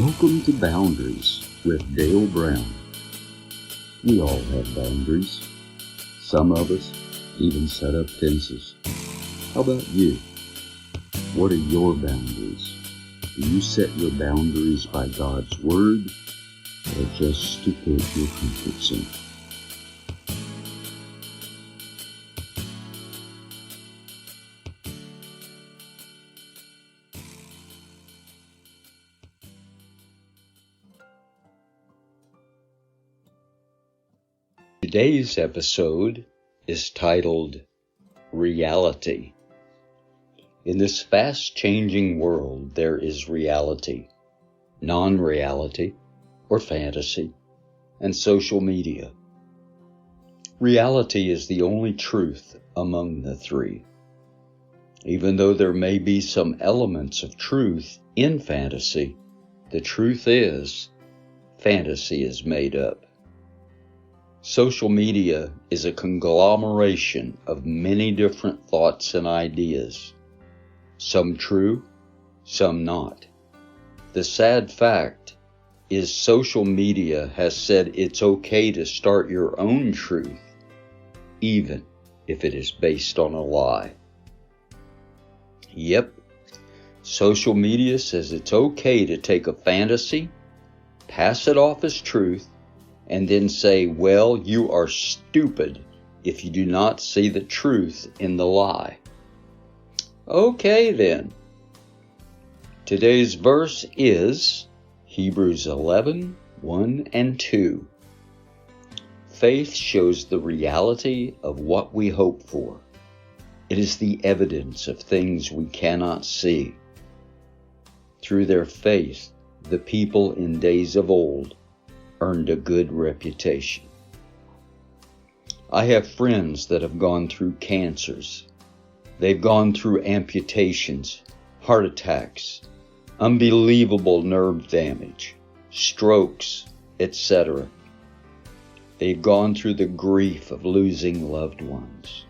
Welcome to Boundaries with Dale Brown. We all have boundaries. Some of us even set up fences. How about you? What are your boundaries? Do you set your boundaries by God's Word or just to fit your comfort zone? Today's episode is titled Reality. In this fast-changing world, there is reality, non-reality, or fantasy, and social media. Reality is the only truth among the three. Even though there may be some elements of truth in fantasy, the truth is, fantasy is made up. Social media is a conglomeration of many different thoughts and ideas, some true, some not. The sad fact is social media has said it's okay to start your own truth, even if it is based on a lie. Yep, social media says it's okay to take a fantasy, pass it off as truth, and then say, well, you are stupid if you do not see the truth in the lie. Okay then. Today's verse is Hebrews 11, 1 and 2. Faith shows the reality of what we hope for. It is the evidence of things we cannot see. Through their faith, the people in days of old earned a good reputation. I have friends that have gone through cancers. They've gone through amputations, heart attacks, unbelievable nerve damage, strokes, etc. They've gone through the grief of losing loved ones.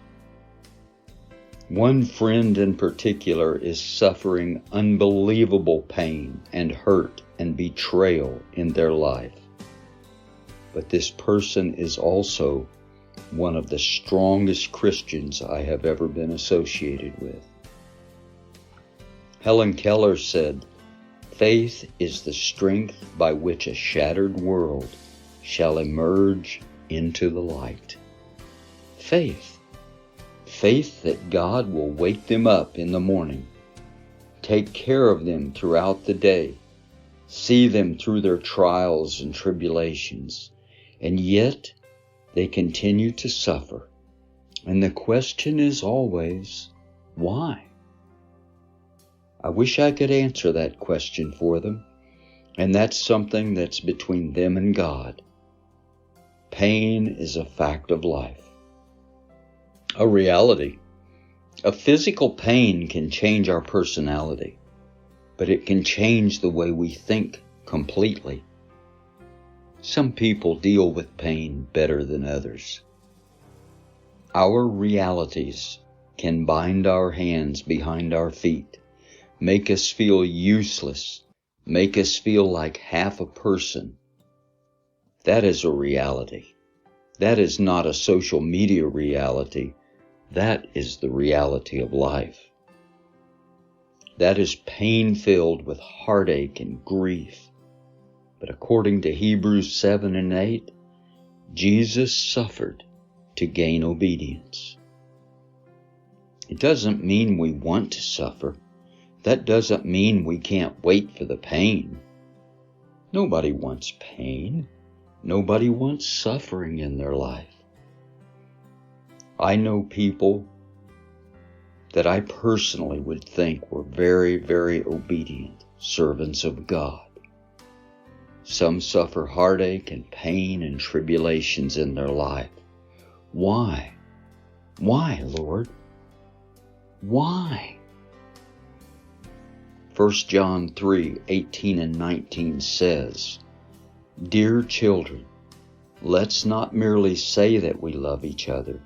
One friend in particular is suffering unbelievable pain and hurt and betrayal in their life. But this person is also one of the strongest Christians I have ever been associated with. Helen Keller said, "Faith is the strength by which a shattered world shall emerge into the light." Faith. Faith that God will wake them up in the morning, take care of them throughout the day, see them through their trials and tribulations, and yet they continue to suffer. And the question is always, why? I wish I could answer that question for them, and that's something that's between them and God. Pain is a fact of life. A reality. A physical pain can change our personality, but it can change the way we think completely. Some people deal with pain better than others. Our realities can bind our hands behind our feet, make us feel useless, make us feel like half a person. That is a reality. That is not a social media reality. That is the reality of life. That is pain-filled with heartache and grief. But according to Hebrews 7 and 8, Jesus suffered to gain obedience. It doesn't mean we want to suffer. That doesn't mean we can't wait for the pain. Nobody wants pain. Nobody wants suffering in their life. I know people that I personally would think were very, very obedient servants of God. Some suffer heartache and pain and tribulations in their life. Why? Why, Lord? Why? 1 John 3, 18 and 19 says, "Dear children, let's not merely say that we love each other.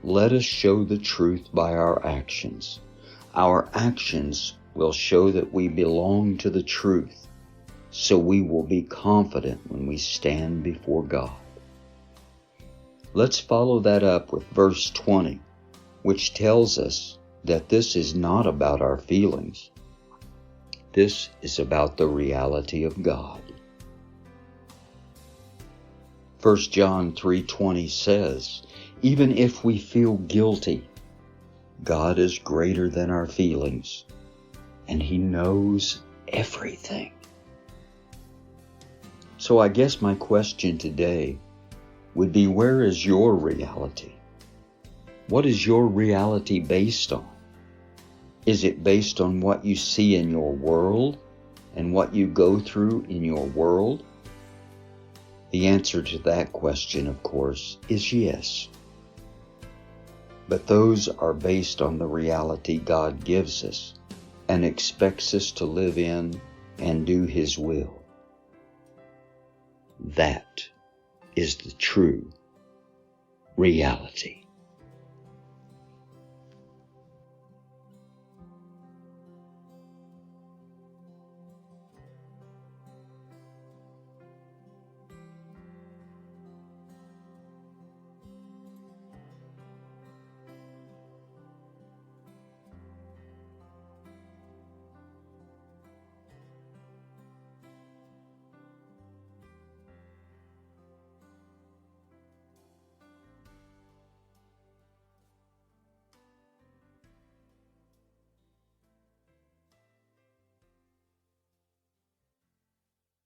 Let us show the truth by our actions. Our actions will show that we belong to the truth. so we will be confident when we stand before God. Let's follow that up with verse 20, which tells us that this is not about our feelings. This is about the reality of God. 1 John 3:20 says, even if we feel guilty, God is greater than our feelings, and He knows everything. So I guess my question today would be, where is your reality? What is your reality based on? Is it based on what you see in your world and what you go through in your world? The answer to that question, of course, is yes. But those are based on the reality God gives us and expects us to live in and do His will. That is the true reality.